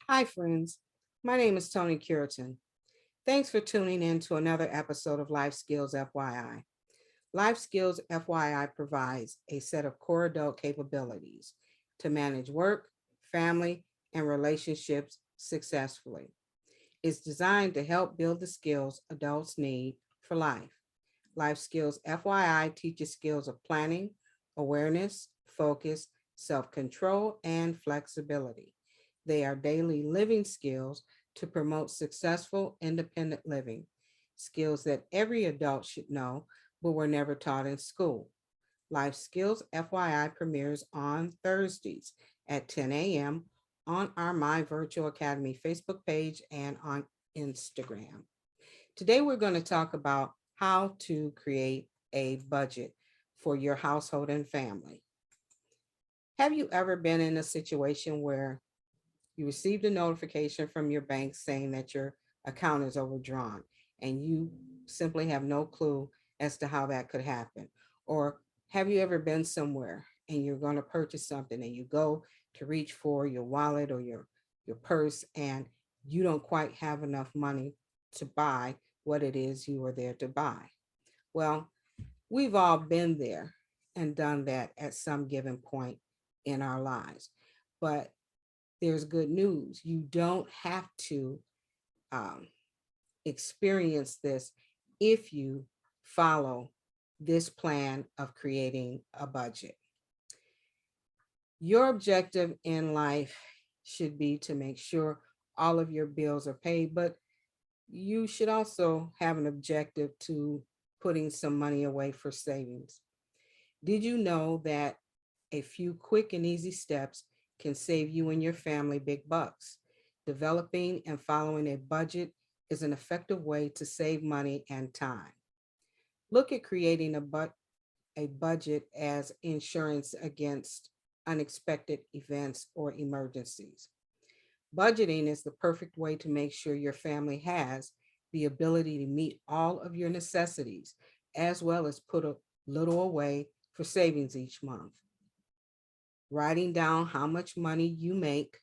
Hi, friends. My name is Toni Cureton. Thanks for tuning in to another episode of Life Skills FYI. Life Skills FYI provides a set of core adult capabilities to manage work, family, and relationships successfully. It's designed to help build the skills adults need for life. Life Skills FYI teaches skills of planning, awareness, focus, self control, and flexibility. They are daily living skills to promote successful, independent living, skills that every adult should know but were never taught in school. Life Skills FYI premieres on Thursdays at 10 a.m. on our My Virtual Academy Facebook page and on Instagram. Today, we're going to talk about how to create a budget for your household and family. Have you ever been in a situation where you received a notification from your bank saying that your account is overdrawn and you simply have no clue as to how that could happen? Or have you ever been somewhere and you're going to purchase something and you go to reach for your wallet or your purse and you don't quite have enough money to buy what it is you were there to buy? Well, we've all been there and done that at some given point in our lives. But there's good news. You don't have to um, experience this if you follow this plan of creating a budget. Your objective in life should be to make sure all of your bills are paid, but you should also have an objective to putting some money away for savings. Did you know that a few quick and easy steps can save you and your family big bucks? Developing and following a budget is an effective way to save money and time. Look at creating a budget as insurance against unexpected events or emergencies. Budgeting is the perfect way to make sure your family has the ability to meet all of your necessities, as well as put a little away for savings each month. Writing down how much money you make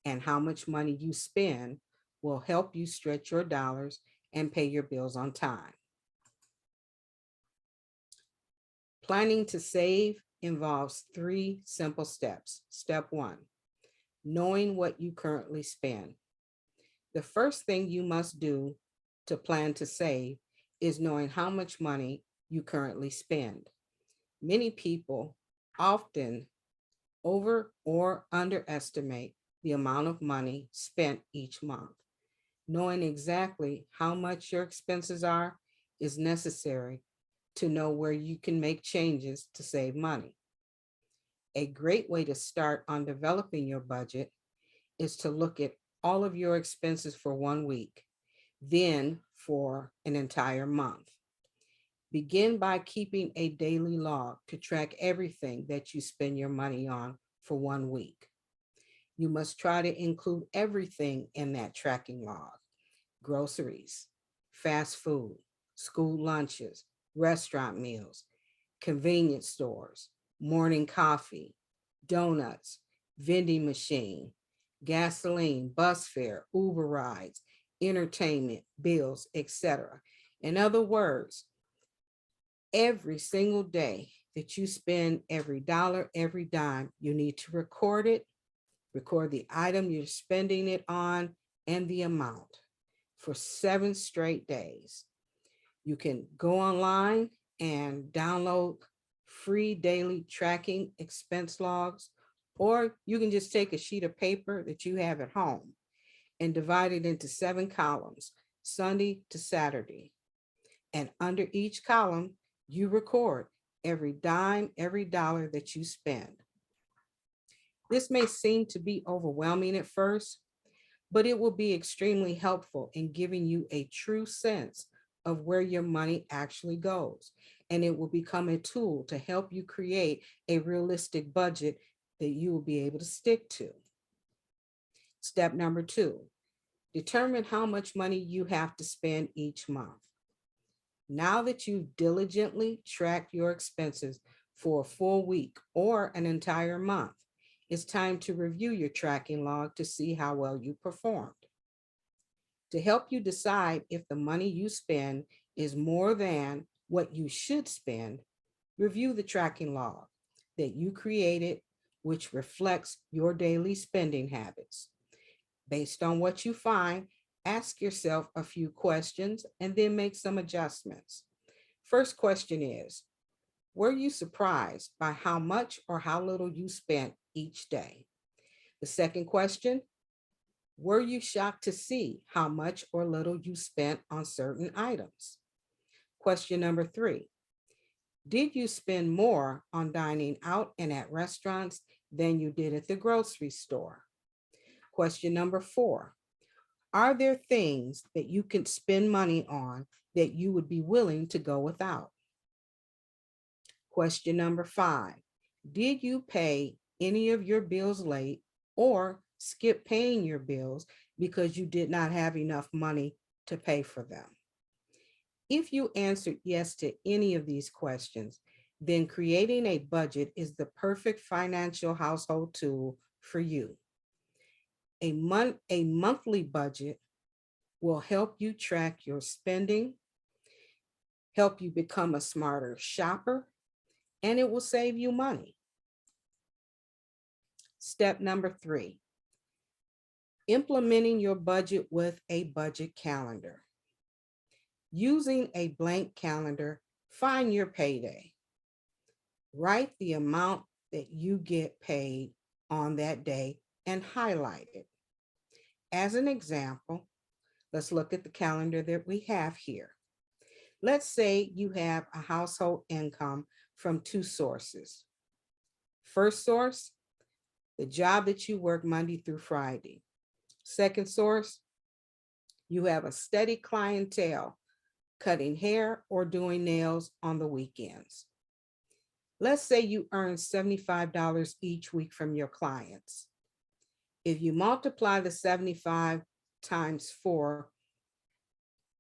and how much money you spend will help you stretch your dollars and pay your bills on time. Planning to save involves three simple steps. Step one, knowing what you currently spend. The first thing you must do to plan to save is knowing how much money you currently spend. Many people often over or underestimate the amount of money spent each month. Knowing exactly how much your expenses are is necessary to know where you can make changes to save money. A great way to start on developing your budget is to look at all of your expenses for 1 week, then for an entire month. Begin by keeping a daily log to track everything that you spend your money on for 1 week. You must try to include everything in that tracking log: groceries, fast food, school lunches, restaurant meals, convenience stores, morning coffee, donuts, vending machine, gasoline, bus fare, Uber rides, entertainment, bills, etc. In other words, every single day that you spend every dollar, every dime, you need to record it, record the item you're spending it on and the amount for 7 straight days. You can go online and download free daily tracking expense logs, or you can just take a sheet of paper that you have at home and divide it into 7 columns, Sunday to Saturday. And under each column, you record every dime, every dollar that you spend. This may seem to be overwhelming at first, but it will be extremely helpful in giving you a true sense of where your money actually goes. And it will become a tool to help you create a realistic budget that you will be able to stick to. Step number two, determine how much money you have to spend each month. Now that you've diligently tracked your expenses for a full week or an entire month, It's time to review your tracking log to see how well you performed. To help you decide if the money you spend is more than what you should spend, review the tracking log that you created, which reflects your daily spending habits. Based on what you find, ask yourself a few questions and then make some adjustments. First question is, were you surprised by how much or how little you spent each day? The second question, were you shocked to see how much or little you spent on certain items? Question number 3, did you spend more on dining out and at restaurants than you did at the grocery store? Question number 4, are there things that you can spend money on that you would be willing to go without? Question number 5, did you pay any of your bills late or skip paying your bills because you did not have enough money to pay for them? If you answered yes to any of these questions, then creating a budget is the perfect financial household tool for you. A monthly budget will help you track your spending, help you become a smarter shopper, and it will save you money. Step number 3, implementing your budget with a budget calendar. Using a blank calendar, find your payday. Write the amount that you get paid on that day and highlight it. As an example, let's look at the calendar that we have here. Let's say you have a household income from 2 sources. First source, the job that you work Monday through Friday. Second source, you have a steady clientele cutting hair or doing nails on the weekends. Let's say you earn $75 each week from your clients. If you multiply the 75 times 4,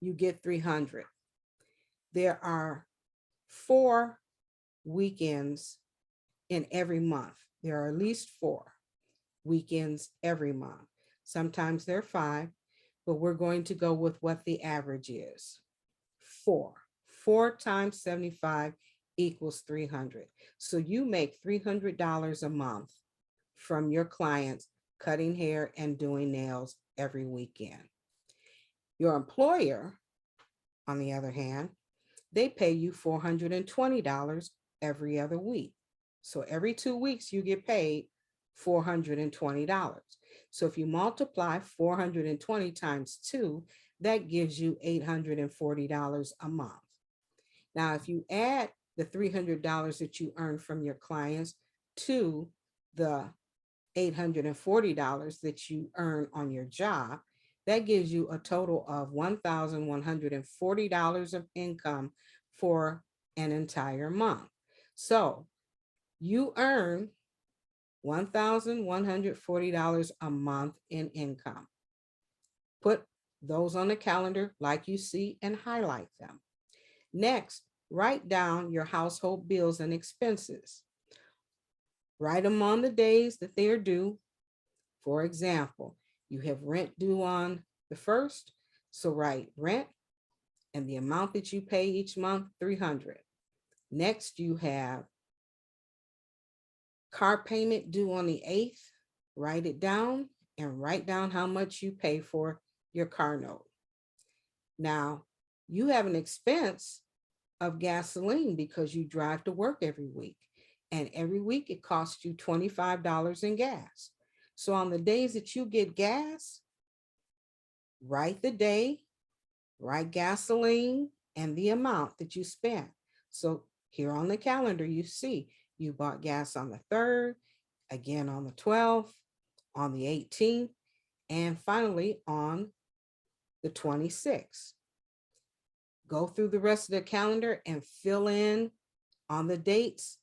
you get 300. There are 4 weekends in every month. There are at least 4 weekends every month. Sometimes there are 5, but we're going to go with what the average is. 4. 4 times 75 equals 300. So you make $300 a month from your clients cutting hair and doing nails every weekend. Your employer, on the other hand, they pay you $420 every other week. So every 2 weeks you get paid $420. So if you multiply 420 times 2, that gives you $840 a month. Now, if you add the $300 that you earn from your clients to the $840 that you earn on your job, that gives you a total of $1,140 of income for an entire month. So you earn $1,140 a month in income. Put those on the calendar like you see and highlight them. Next, write down your household bills and expenses. Write them on the days that they are due. For example, you have rent due on the 1st, so write rent and the amount that you pay each month, $300. Next, you have car payment due on the 8th. Write it down and write down how much you pay for your car note. Now, you have an expense of gasoline because you drive to work every week. And every week it costs you $25 in gas. So on the days that you get gas, write the day, write gasoline, and the amount that you spent. So here on the calendar, you see you bought gas on the 3rd, again on the 12th, on the 18th, and finally on the 26th. Go through the rest of the calendar and fill in on the dates,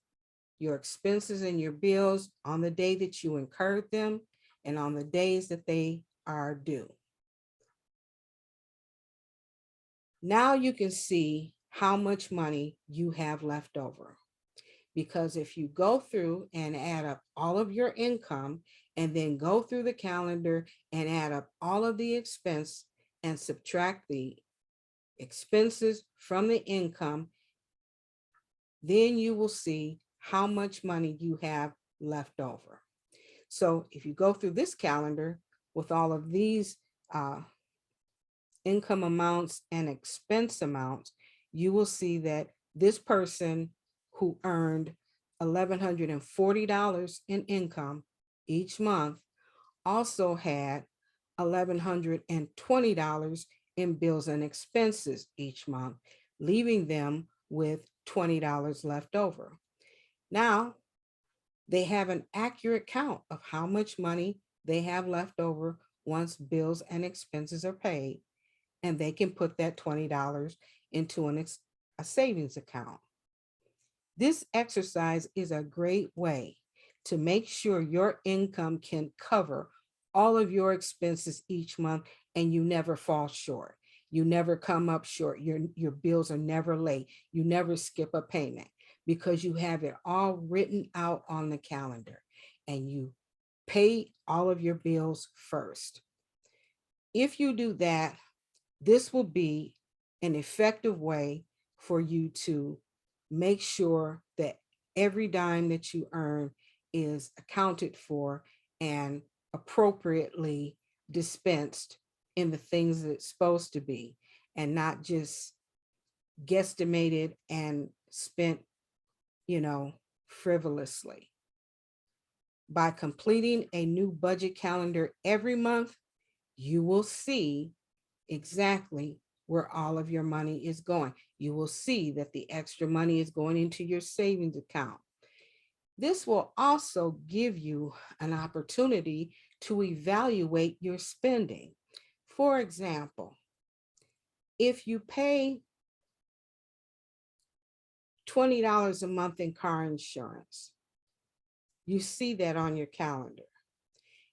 your expenses and your bills on the day that you incurred them and on the days that they are due. Now you can see how much money you have left over. because if you go through and add up all of your income and then go through the calendar and add up all of the expense and subtract the expenses from the income, then you will see how much money you have left over. So if you go through this calendar with all of these income amounts and expense amounts, you will see that this person who earned $1,140 in income each month also had $1,120 in bills and expenses each month, leaving them with $20 left over. Now, they have an accurate count of how much money they have left over once bills and expenses are paid, and they can put that $20 into a savings account. This exercise is a great way to make sure your income can cover all of your expenses each month and you never fall short. You never come up short. Your bills are never late. You never skip a payment because you have it all written out on the calendar and you pay all of your bills first. If you do that, this will be an effective way for you to make sure that every dime that you earn is accounted for and appropriately dispensed in the things that it's supposed to be, and not just guesstimated and spent, frivolously. By completing a new budget calendar every month, you will see exactly where all of your money is going. You will see that the extra money is going into your savings account. This will also give you an opportunity to evaluate your spending. For example, if you pay $20 a month in car insurance, you see that on your calendar.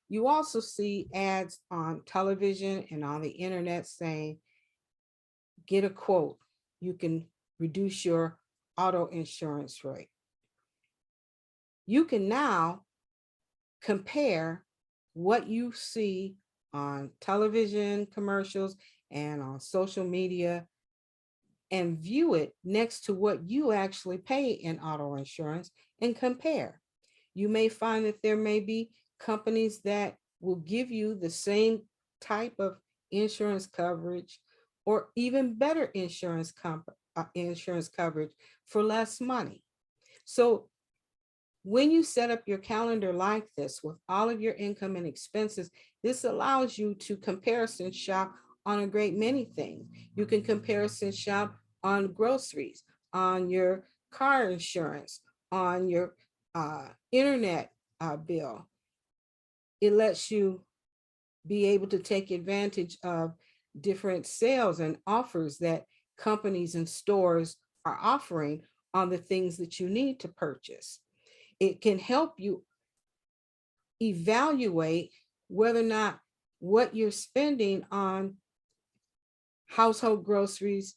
You also see ads on television and on the internet saying, get a quote. You can reduce your auto insurance rate. You can now compare what you see on television commercials and on social media and view it next to what you actually pay in auto insurance and compare. You may find that there may be companies that will give you the same type of insurance coverage or even better insurance coverage for less money. So when you set up your calendar like this with all of your income and expenses, this allows you to comparison shop on a great many things. You can comparison shop on groceries, on your car insurance, on your internet bill. It lets you be able to take advantage of different sales and offers that companies and stores are offering on the things that you need to purchase. It can help you evaluate whether or not what you're spending on household groceries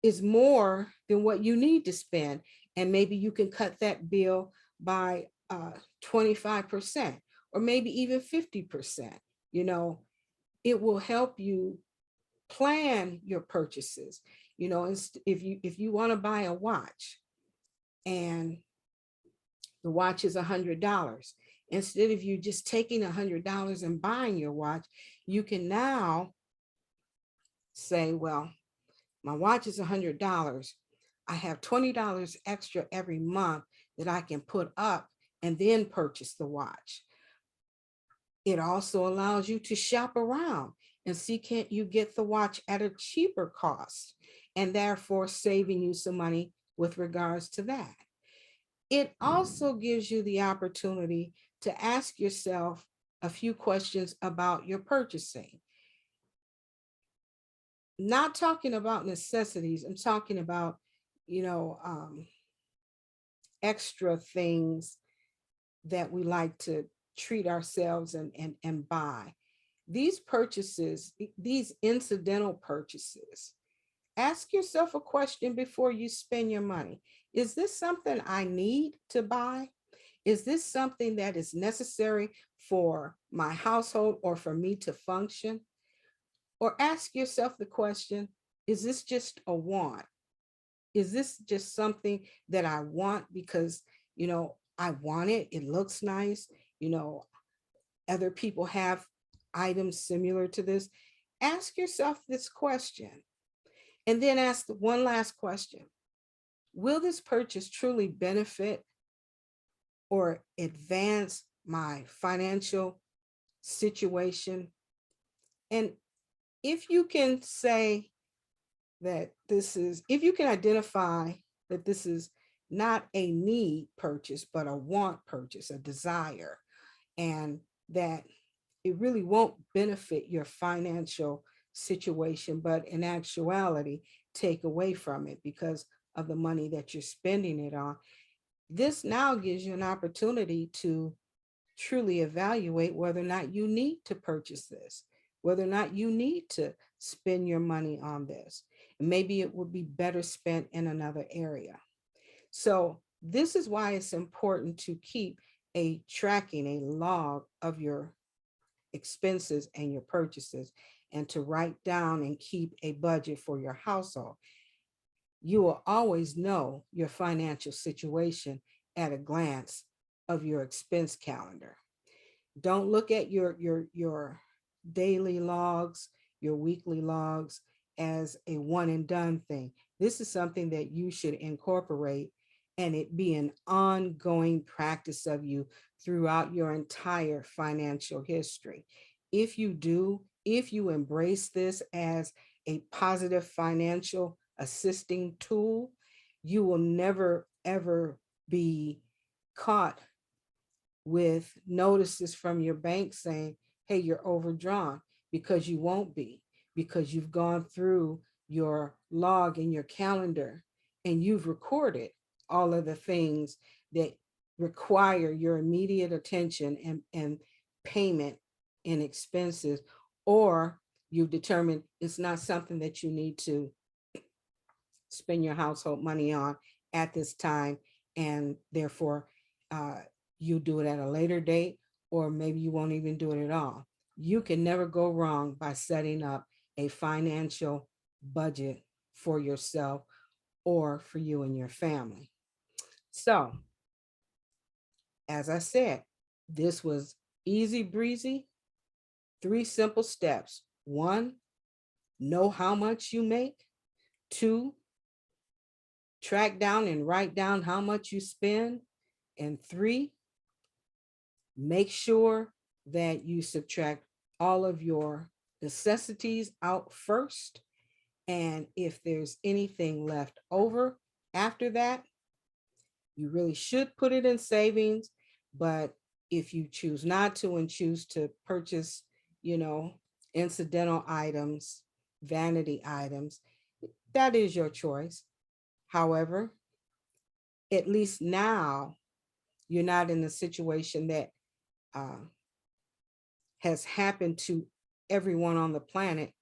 is more than what you need to spend. And maybe you can cut that bill by 25% or maybe even 50%. It will help you plan your purchases. If you want to buy a watch and the watch is $100, instead of you just taking $100 and buying your watch, you can now say, well, my watch is $100. I have $20 extra every month that I can put up and then purchase the watch. It also allows you to shop around and see, can't you get the watch at a cheaper cost, and therefore saving you some money with regards to that. It also gives you the opportunity to ask yourself a few questions about your purchasing. Not talking about necessities, I'm talking about, extra things that we like to treat ourselves and buy. These purchases, these incidental purchases, Ask yourself a question before you spend your money. Is this something I need to buy? Is this something that is necessary for my household or for me to function? Or ask yourself the question, is this just a want? Is this just something that I want because, I want it, it looks nice, you know, other people have items similar to this? Ask yourself this question and then ask one last question. Will this purchase truly benefit or advance my financial situation? And if you can say that if you can identify that this is not a need purchase, but a want purchase, a desire, and that it really won't benefit your financial situation, but in actuality, take away from it because of the money that you're spending it on. This now gives you an opportunity to truly evaluate whether or not you need to purchase this, whether or not you need to spend your money on this. Maybe it would be better spent in another area. So this is why it's important to keep a log of your expenses and your purchases, and to write down and keep a budget for your household. You will always know your financial situation at a glance of your expense calendar. Don't look at your daily logs, your weekly logs as a one and done thing. This is something that you should incorporate and it be an ongoing practice of you throughout your entire financial history. If you do, if you embrace this as a positive financial assisting tool, you will never, ever be caught with notices from your bank saying, hey, you're overdrawn, because you won't be, because you've gone through your log in your calendar and you've recorded all of the things that require your immediate attention and payment and expenses, or you've determined it's not something that you need to spend your household money on at this time, and therefore you do it at a later date, or maybe you won't even do it at all. You can never go wrong by setting up a financial budget for yourself or for you and your family. So, as I said, this was easy breezy, 3 simple steps. 1, know how much you make. 2, track down and write down how much you spend. And 3, make sure that you subtract all of your necessities out first. And if there's anything left over after that, you really should put it in savings. But if you choose not to and choose to purchase, incidental items, vanity items, that is your choice. However, at least now you're not in a situation that has happened to everyone on the planet.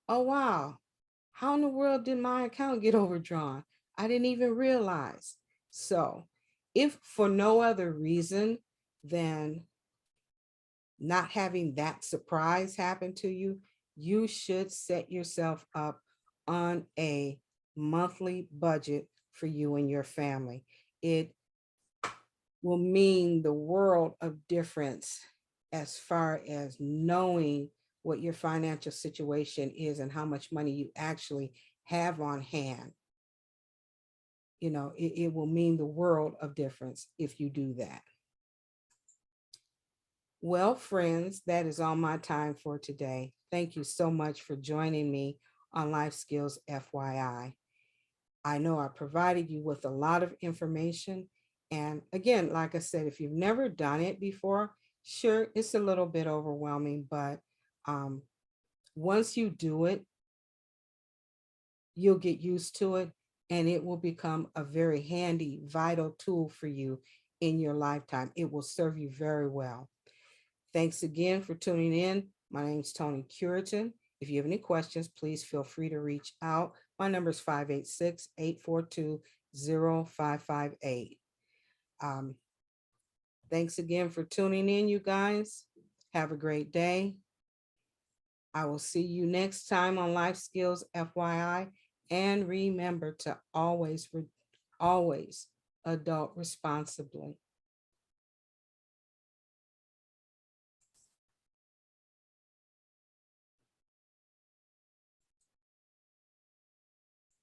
Oh, wow. How in the world did my account get overdrawn? I didn't even realize. So if for no other reason than not having that surprise happen to you, you should set yourself up on a monthly budget for you and your family. It will mean the world of difference as far as knowing what your financial situation is and how much money you actually have on hand. It will mean the world of difference if you do that. Well, friends, that is all my time for today. Thank you so much for joining me on Life Skills FYI. I know I provided you with a lot of information. And again, like I said, if you've never done it before, sure, it's a little bit overwhelming, but once you do it, you'll get used to it and it will become a very handy, vital tool for you in your lifetime. It will serve you very well. Thanks again for tuning in. My name is Toni Cureton. If you have any questions, please feel free to reach out. My number is 586-842-0558. Thanks again for tuning in, you guys. Have a great day. I will see you next time on Life Skills FYI. And remember to always adult responsibly.